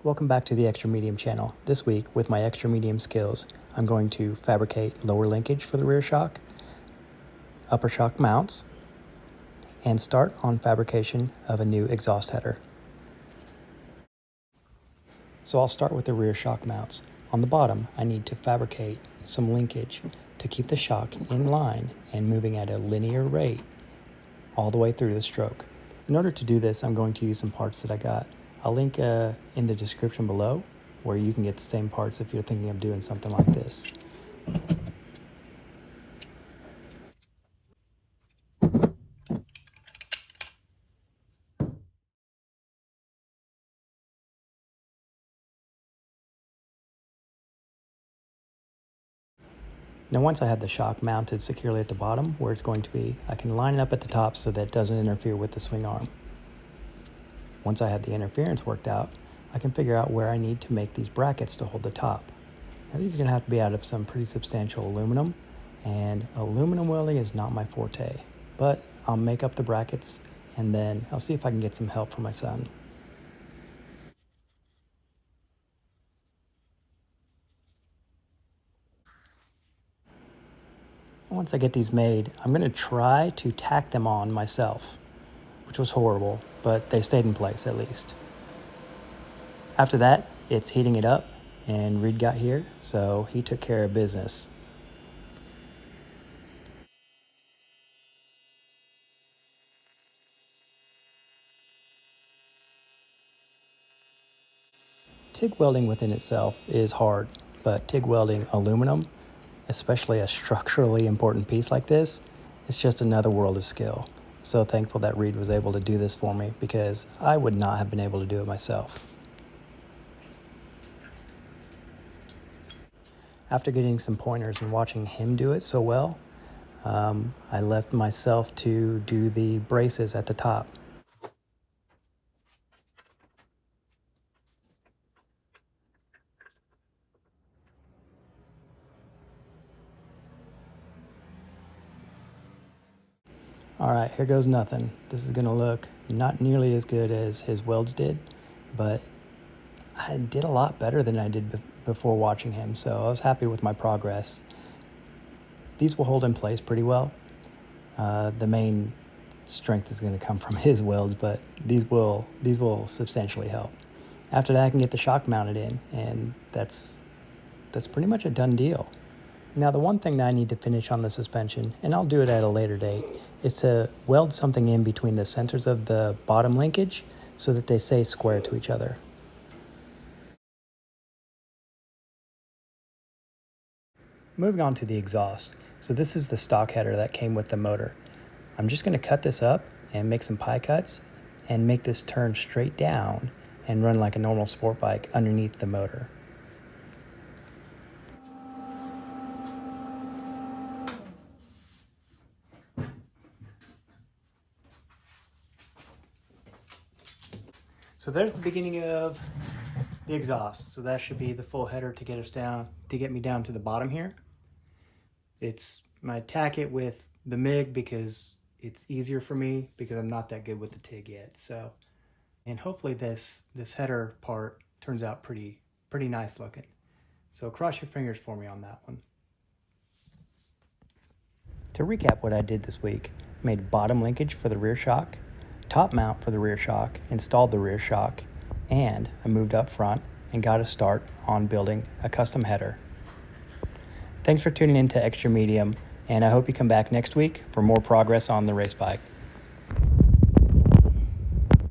Welcome back to the Extra Medium channel. This week, with my Extra Medium skills, I'm going to fabricate lower linkage for the rear shock, upper shock mounts, and start on fabrication of a new exhaust header. So I'll start with the rear shock mounts. On the bottom, I need to fabricate some linkage to keep the shock in line and moving at a linear rate all the way through the stroke. In order to do this, I'm going to use some parts that I got. I'll link in the description below where you can get the same parts if you're thinking of doing something like this. Now once I have the shock mounted securely at the bottom where it's going to be, I can line it up at the top so that it doesn't interfere with the swing arm. Once I have the interference worked out, I can figure out where I need to make these brackets to hold the top. Now these are going to have to be out of some pretty substantial aluminum, and aluminum welding is not my forte, but I'll make up the brackets and then I'll see if I can get some help from my son. Once I get these made, I'm going to try to tack them on myself, which was horrible, but they stayed in place at least. After that, it's heating it up, and Reed got here, so he took care of business. TIG welding within itself is hard, but TIG welding aluminum, especially a structurally important piece like this, it's just another world of skill. I'm so thankful that Reed was able to do this for me because I would not have been able to do it myself. After getting some pointers and watching him do it so well, I left myself to do the braces at the top. All right, here goes nothing. This is gonna look not nearly as good as his welds did, but I did a lot better than I did before watching him, so I was happy with my progress. These will hold in place pretty well. The main strength is gonna come from his welds, but these will substantially help. After that, I can get the shock mounted in, and that's pretty much a done deal. Now the one thing that I need to finish on the suspension, and I'll do it at a later date, is to weld something in between the centers of the bottom linkage so that they stay square to each other. Moving on to the exhaust. So this is the stock header that came with the motor. I'm just going to cut this up and make some pie cuts and make this turn straight down and run like a normal sport bike underneath the motor. So there's the beginning of the exhaust. So that should be the full header to get us down, to get me down to the bottom here. I tack it with the MIG because it's easier for me because I'm not that good with the TIG yet. So, and hopefully this header part turns out pretty nice looking. So cross your fingers for me on that one. To recap what I did this week, I made bottom linkage for the rear shock, top mount for the rear shock, installed the rear shock, and I moved up front and got a start on building a custom header. Thanks for tuning in to Extra Medium, and I hope you come back next week for more progress on the race bike.